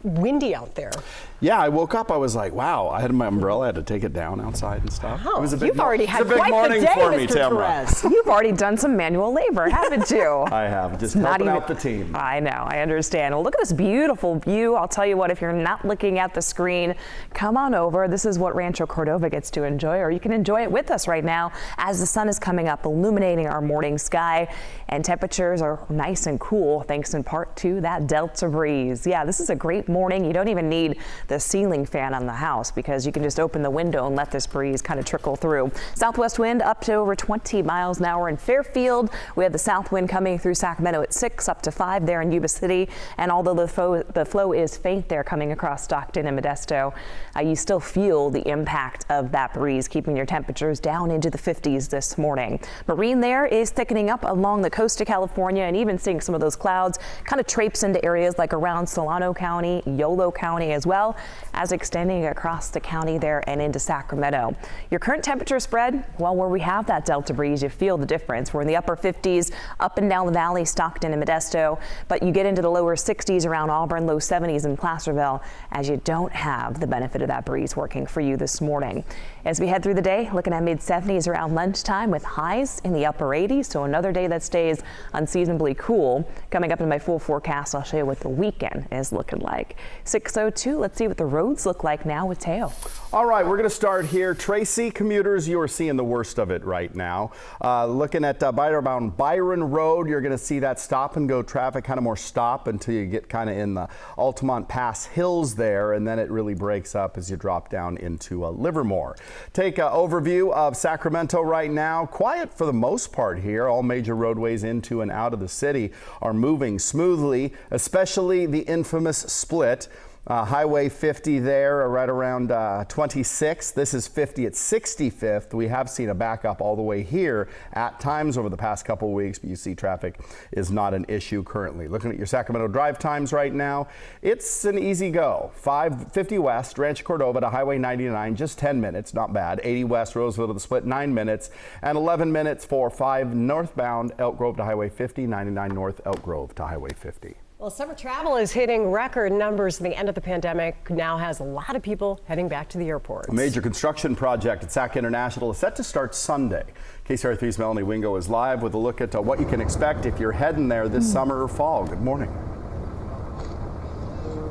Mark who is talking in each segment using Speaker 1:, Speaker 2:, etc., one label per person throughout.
Speaker 1: windy out there.
Speaker 2: Yeah, I woke up, I was like, wow, I had my umbrella, I had to take it down outside and stuff.
Speaker 1: Wow.
Speaker 2: It was a big,
Speaker 1: You've already had
Speaker 2: big
Speaker 1: quite
Speaker 2: morning
Speaker 1: the day,
Speaker 2: for me,
Speaker 1: Mr.
Speaker 2: Tamara.
Speaker 3: You've already done some manual labor, haven't you?
Speaker 2: I have, just helping out the team.
Speaker 3: I know, I understand. Well, look at this beautiful view. I'll tell you what, if you're not looking at the screen, come on over. This is what Rancho Cordova gets to enjoy, or you can enjoy it with us right now as the sun is coming up, illuminating our morning sky, and temperatures are nice and cool thanks in part to that Delta breeze. Yeah, this is a great morning. You don't even need the ceiling fan on the house because you can just open the window and let this breeze kind of trickle through. Southwest wind up to over 20 miles an hour in Fairfield. We have the south wind coming through Sacramento at 6 up to 5 there in Yuba City. And although the flow is faint there coming across Stockton and Modesto, you still feel the impact of that breeze, keeping your temperatures down into the 50s this morning. Marine there is thickening up along the coast of California and even seeing some of those clouds kind of traipse into areas like around Solano County, Yolo County, as well as extending across the county there and into Sacramento. Your current temperature spread, well, where we have that Delta breeze, you feel the difference. We're in the upper 50s up and down the valley, Stockton and Modesto, but you get into the lower 60s around Auburn, low 70s in Placerville as you don't have the benefit of that breeze working for you this morning. As we head through the day, looking at mid 70s around lunchtime with highs in the upper 80s, so another day that stays unseasonably cool. Coming up in my full forecast, I'll show you what the weekend is looking like. 6:02, let's see what the roads look like now with Tahoe.
Speaker 2: All right, we're going to start here. Tracy, commuters, you are seeing the worst of it right now. Looking at Byron Road, you're going to see that stop and go traffic, kind of more stop until you get kind of in the Altamont Pass Hills there, and then it really breaks up as you drop down into Livermore. Take an overview of Sacramento right now. Quiet for the most part here. All major roadways into and out of the city are moving smoothly, especially the infamous split. Highway 50 there, right around 26. This is 50 at 65th. We have seen a backup all the way here at times over the past couple of weeks, but you see traffic is not an issue currently. Looking at your Sacramento drive times right now, it's an easy go. 550 west, Rancho Cordova to Highway 99, just 10 minutes, not bad. 80 west, Roseville to the split, 9 minutes, and 11 minutes for 5 northbound, Elk Grove to Highway 50, 99 north, Elk Grove to Highway 50.
Speaker 1: Well, summer travel is hitting record numbers. The end of the pandemic now has a lot of people heading back to the airports.
Speaker 2: A major construction project at Sac International is set to start Sunday. KCRA 3's Melanie Wingo is live with a look at what you can expect if you're heading there this summer or fall. Good morning.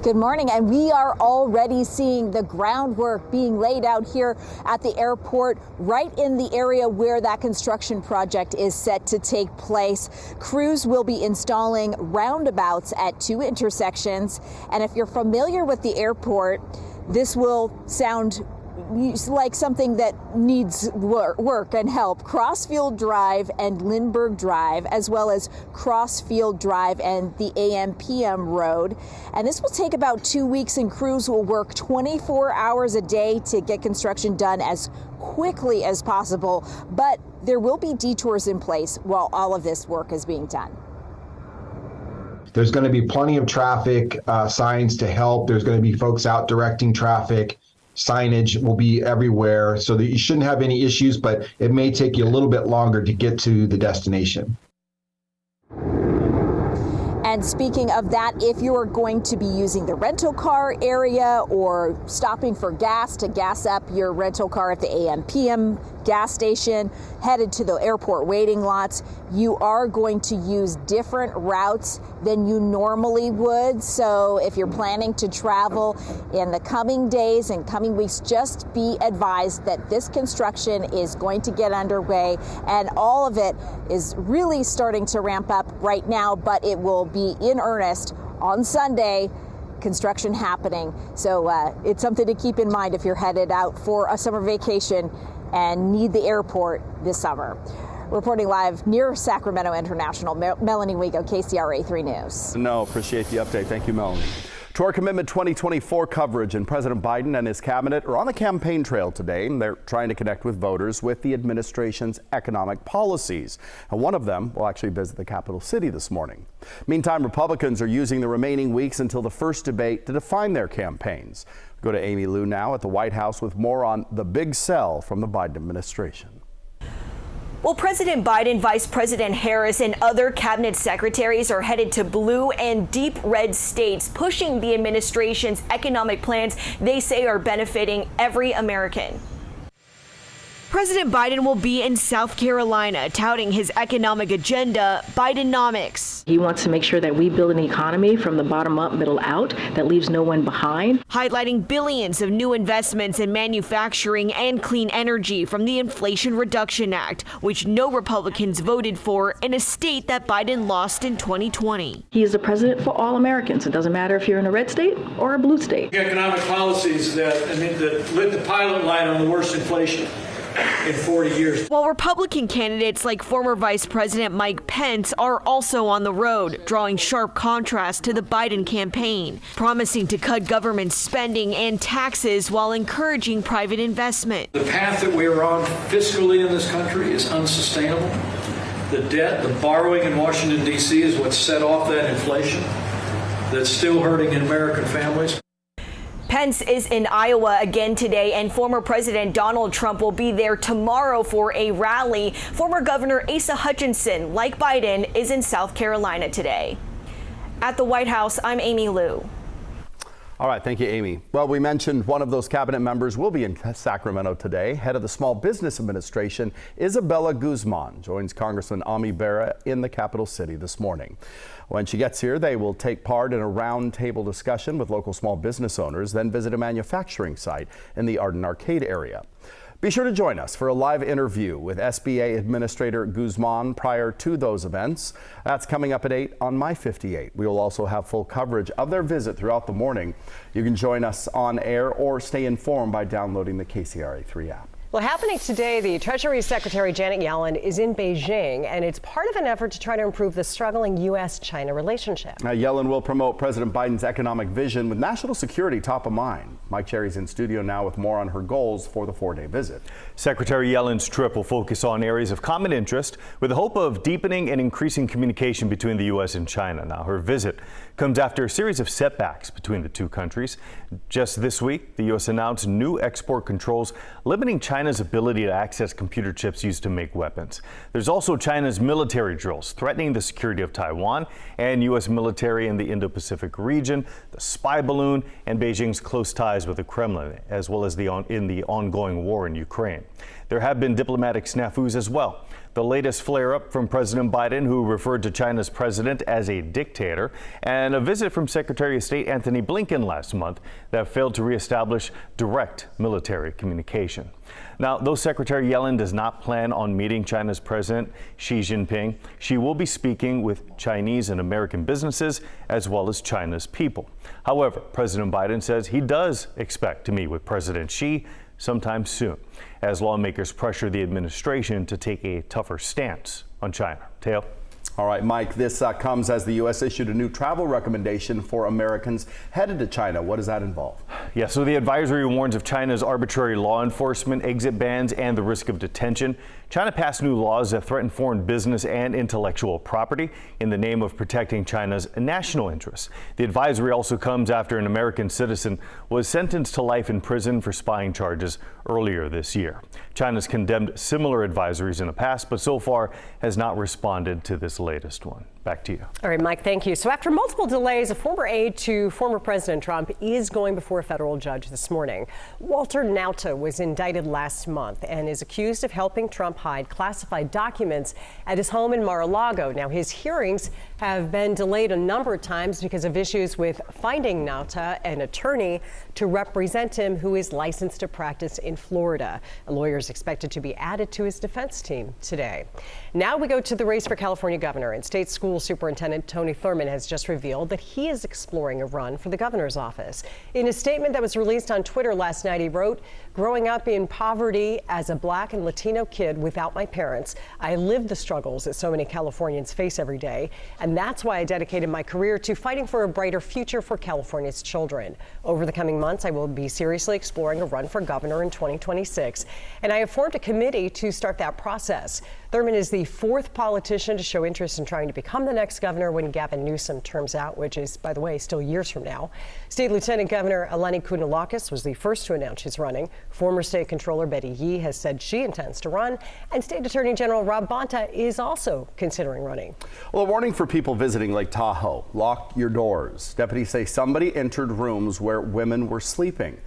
Speaker 4: Good morning, and we are already seeing the groundwork being laid out here at the airport, right in the area where that construction project is set to take place. Crews will be installing roundabouts at 2 intersections, and if you're familiar with the airport, this will sound like something that needs work and help. Crossfield Drive and Lindbergh Drive, as well as Crossfield Drive and the AM/PM Road. And this will take about 2 weeks, and crews will work 24 hours a day to get construction done as quickly as possible. But there will be detours in place while all of this work is being done.
Speaker 5: There's going to be plenty of traffic signs to help. There's going to be folks out directing traffic. Signage will be everywhere so that you shouldn't have any issues, but it may take you a little bit longer to get to the destination.
Speaker 4: And speaking of that, if you are going to be using the rental car area or stopping for gas to gas up your rental car at the AM/PM gas station, headed to the airport waiting lots, you are going to use different routes than you normally would. So if you're planning to travel in the coming days and coming weeks, just be advised that this construction is going to get underway, and all of it is really starting to ramp up right now, but it will be in earnest on Sunday. Construction happening. So it's something to keep in mind if you're headed out for a summer vacation and need the airport this summer. Reporting live near Sacramento International, Melanie Wingo, KCRA 3 News.
Speaker 2: No, appreciate the update. Thank you, Melanie. To our Commitment 2024 coverage, and President Biden and his cabinet are on the campaign trail today, and they're trying to connect with voters with the administration's economic policies. And one of them will actually visit the capital city this morning. Meantime, Republicans are using the remaining weeks until the first debate to define their campaigns. Go to Amy Lou now at the White House with more on the big sell from the Biden administration.
Speaker 6: Well, President Biden, Vice President Harris, and other cabinet secretaries are headed to blue and deep red states, pushing the administration's economic plans they say are benefiting every American. President Biden will be in South Carolina touting his economic agenda, Bidenomics.
Speaker 7: He wants to make sure that we build an economy from the bottom up, middle out, that leaves no one behind.
Speaker 6: Highlighting billions of new investments in manufacturing and clean energy from the Inflation Reduction Act, which no Republicans voted for in a state that Biden lost in 2020.
Speaker 7: He is the president for all Americans. It doesn't matter if you're in a red state or a blue state.
Speaker 8: Economic policies that lit the pilot light on the worst inflation in 40 years.
Speaker 6: While Republican candidates like former Vice President Mike Pence are also on the road, drawing sharp contrast to the Biden campaign, promising to cut government spending and taxes while encouraging private investment.
Speaker 8: The path that we are on fiscally in this country is unsustainable. The debt, the borrowing in Washington, D.C. is what set off that inflation that's still hurting American families.
Speaker 6: Pence is in Iowa again today, and former President Donald Trump will be there tomorrow for a rally. Former Governor Asa Hutchinson, like Biden, is in South Carolina today. At the White House, I'm Amy Liu.
Speaker 2: All right, thank you, Amy. Well, we mentioned one of those cabinet members will be in Sacramento today. Head of the Small Business Administration, Isabella Guzman, joins Congressman Ami Bera in the capital city this morning. When she gets here, they will take part in a roundtable discussion with local small business owners, then visit a manufacturing site in the Arden Arcade area. Be sure to join us for a live interview with SBA Administrator Guzman prior to those events. That's coming up at 8 on My 58. We will also have full coverage of their visit throughout the morning. You can join us on air or stay informed by downloading the KCRA 3 app.
Speaker 1: Well, happening today, the Treasury Secretary Janet Yellen is in Beijing, and it's part of an effort to try to improve the struggling U.S.-China relationship.
Speaker 2: Now, Yellen will promote President Biden's economic vision with national security top of mind. Mike Cherry's in studio now with more on her goals for the 4-day visit.
Speaker 9: Secretary Yellen's trip will focus on areas of common interest with the hope of deepening and increasing communication between the U.S. and China. Now, her visit comes after a series of setbacks between the two countries. Just this week, the U.S. announced new export controls limiting China's ability to access computer chips used to make weapons. There's also China's military drills threatening the security of Taiwan and U.S. military in the Indo-Pacific region, the spy balloon, and Beijing's close ties with the Kremlin, as well as in the ongoing war in Ukraine. There have been diplomatic snafus as well. The latest flare-up from President Biden, who referred to China's president as a dictator, and a visit from Secretary of State Antony Blinken last month that failed to reestablish direct military communication. Now, though Secretary Yellen does not plan on meeting China's President Xi Jinping, she will be speaking with Chinese and American businesses as well as China's people. However, President Biden says he does expect to meet with President Xi sometime soon, as lawmakers pressure the administration to take a tougher stance on China. Tahoe.
Speaker 2: All right, Mike, this comes as the U.S. issued a new travel recommendation for Americans headed to China. What does that involve?
Speaker 9: Yeah, so the advisory warns of China's arbitrary law enforcement, exit bans, and the risk of detention. China passed new laws that threaten foreign business and intellectual property in the name of protecting China's national interests. The advisory also comes after an American citizen was sentenced to life in prison for spying charges earlier this year. China's condemned similar advisories in the past, but so far has not responded to this latest one. Back to you.
Speaker 1: All right, Mike, thank you. So after multiple delays, a former aide to former President Trump is going before a federal judge this morning. Walter Nauta was indicted last month and is accused of helping Trump hide classified documents at his home in Mar-a-Lago. Now, his hearings have been delayed a number of times because of issues with finding Nauta an attorney to represent him who is licensed to practice in Florida. A lawyer is expected to be added to his defense team today. Now we go to the race for California governor, and state school superintendent Tony Thurmond has just revealed that he is exploring a run for the governor's office. In a statement that was released on Twitter last night, he wrote, "Growing up in poverty as a Black and Latino kid without my parents, I lived the struggles that so many Californians face every day, and that's why I dedicated my career to fighting for a brighter future for California's children. Over the coming months, I will be seriously exploring a run for governor in 2026, and I have formed a committee to start that process." Thurmond is the fourth politician to show interest in trying to become the next governor when Gavin Newsom terms out, which is, by the way, still years from now. State Lieutenant Governor Eleni Kounalakis was the first to announce she's running. Former State Controller Betty Yee has said she intends to run, and State Attorney General Rob Bonta is also considering running.
Speaker 2: Well, a warning for people visiting Lake Tahoe. Lock your doors. Deputies say somebody entered rooms where women were sleeping.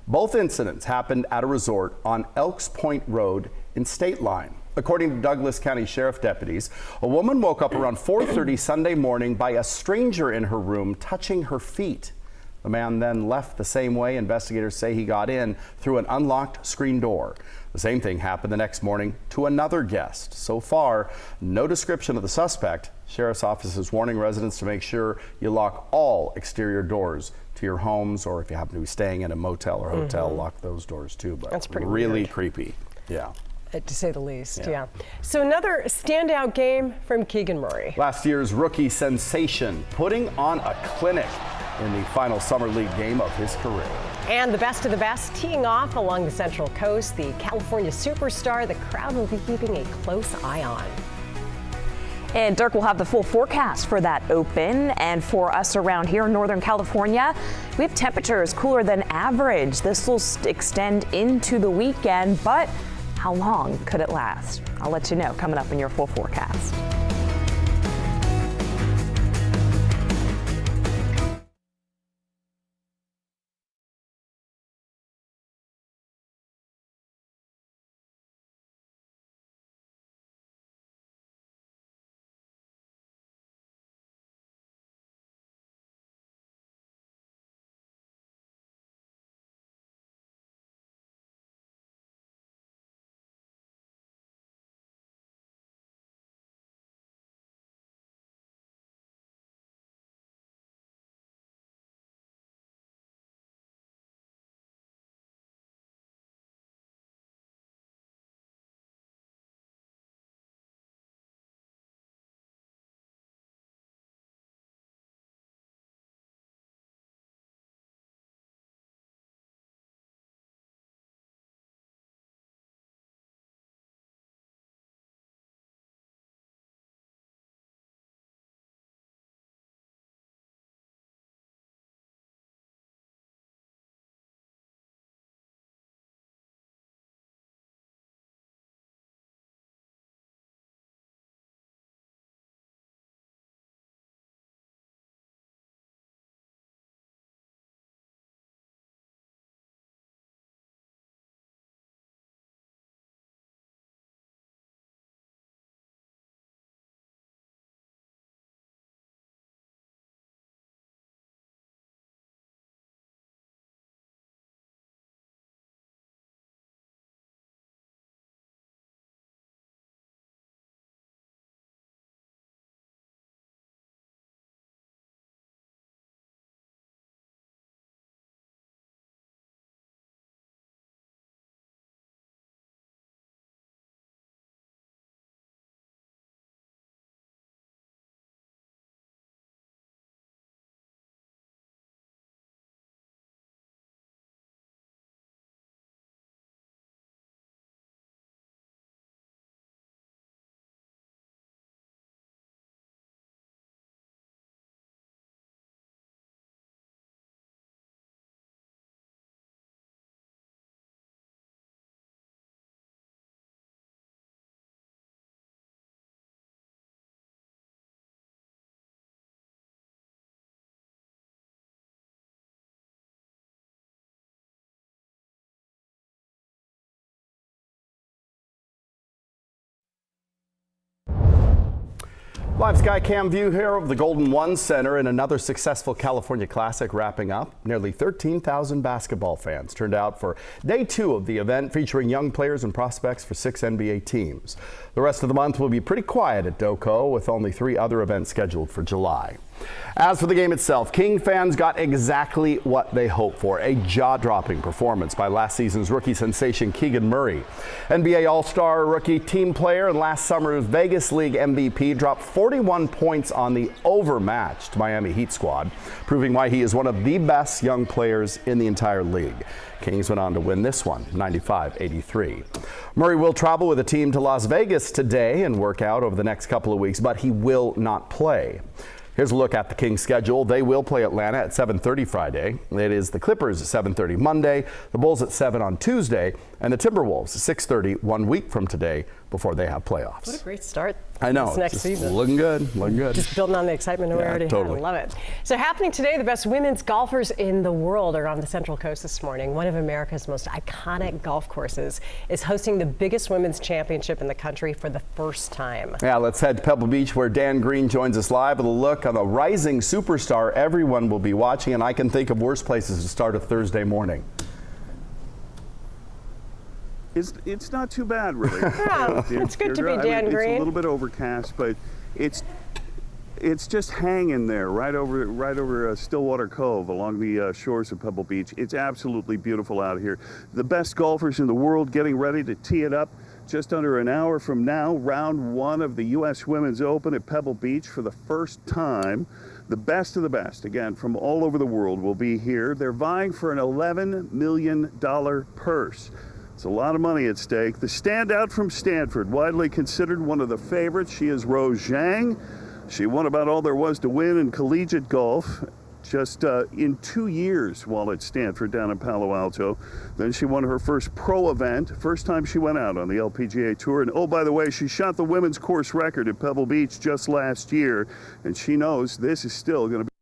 Speaker 2: Both incidents happened at a resort on Elks Point Road in State Line. According to Douglas County Sheriff deputies, a woman woke up around 4:30 Sunday morning by a stranger in her room touching her feet. The man then left the same way. Investigators say he got in through an unlocked screen door. The same thing happened the next morning to another guest. So far, no description of the suspect. Sheriff's office is warning residents to make sure you lock all exterior doors to your homes, or if you happen to be staying in a motel or hotel, lock those doors too. But
Speaker 1: that's pretty
Speaker 2: really
Speaker 1: weird.
Speaker 2: Creepy. Yeah.
Speaker 1: To say the least, yeah. So another standout game from Keegan Murray.
Speaker 2: Last year's rookie sensation putting on a clinic in the final summer league game of his career.
Speaker 1: And the best of the best teeing off along the Central Coast, the California superstar the crowd will be keeping a close eye on.
Speaker 3: And Dirk will have the full forecast for that Open. And for us around here in Northern California, we have temperatures cooler than average. This will extend into the weekend, but how long could it last? I'll let you know coming up in your full forecast.
Speaker 2: Live sky cam view here of the Golden One Center and another successful California Classic wrapping up. Nearly 13,000 basketball fans turned out for day 2 of the event, featuring young players and prospects for 6 NBA teams. The rest of the month will be pretty quiet at DoCo, with only 3 other events scheduled for July. As for the game itself, King fans got exactly what they hoped for, a jaw-dropping performance by last season's rookie sensation Keegan Murray. NBA All-Star rookie team player and last summer's Vegas League MVP dropped 41 points on the overmatched Miami Heat squad, proving why he is one of the best young players in the entire league. Kings went on to win this one, 95-83. Murray will travel with a team to Las Vegas today and work out over the next couple of weeks, but he will not play. Here's a look at the Kings' schedule. They will play Atlanta at 7:30 Friday. It is the Clippers at 7:30 Monday, the Bulls at 7 on Tuesday, and the Timberwolves at 6:30 1 week from today before they have playoffs.
Speaker 1: What a great start.
Speaker 2: I know.
Speaker 1: This next season.
Speaker 2: Looking good. Looking good.
Speaker 1: Just building on the excitement we already
Speaker 2: totally.
Speaker 1: had. Love it. So happening today, the best women's golfers in the world are on the Central Coast this morning. One of America's most iconic golf courses is hosting the biggest women's championship in the country for the first time.
Speaker 2: Yeah, let's head to Pebble Beach where Dan Green joins us live with a look on the rising superstar everyone will be watching, and I can think of worse places to start a Thursday morning.
Speaker 10: It's not too bad, really.
Speaker 1: Yeah, it's good to be Dan Green.
Speaker 10: It's a little bit overcast, but it's just hanging there right over Stillwater Cove along the shores of Pebble Beach. It's absolutely beautiful out here. The best golfers in the world getting ready to tee it up just under an hour from now. Round one of the U.S. Women's Open at Pebble Beach for the first time. The best of the best, again, from all over the world will be here. They're vying for an $11 million purse. It's a lot of money at stake. The standout from Stanford, widely considered one of the favorites, she is Rose Zhang. She won about all there was to win in collegiate golf just in 2 years while at Stanford down in Palo Alto. Then she won her first pro event, first time she went out on the LPGA Tour. And oh, by the way, she shot the women's course record at Pebble Beach just last year, and she knows this is still going to be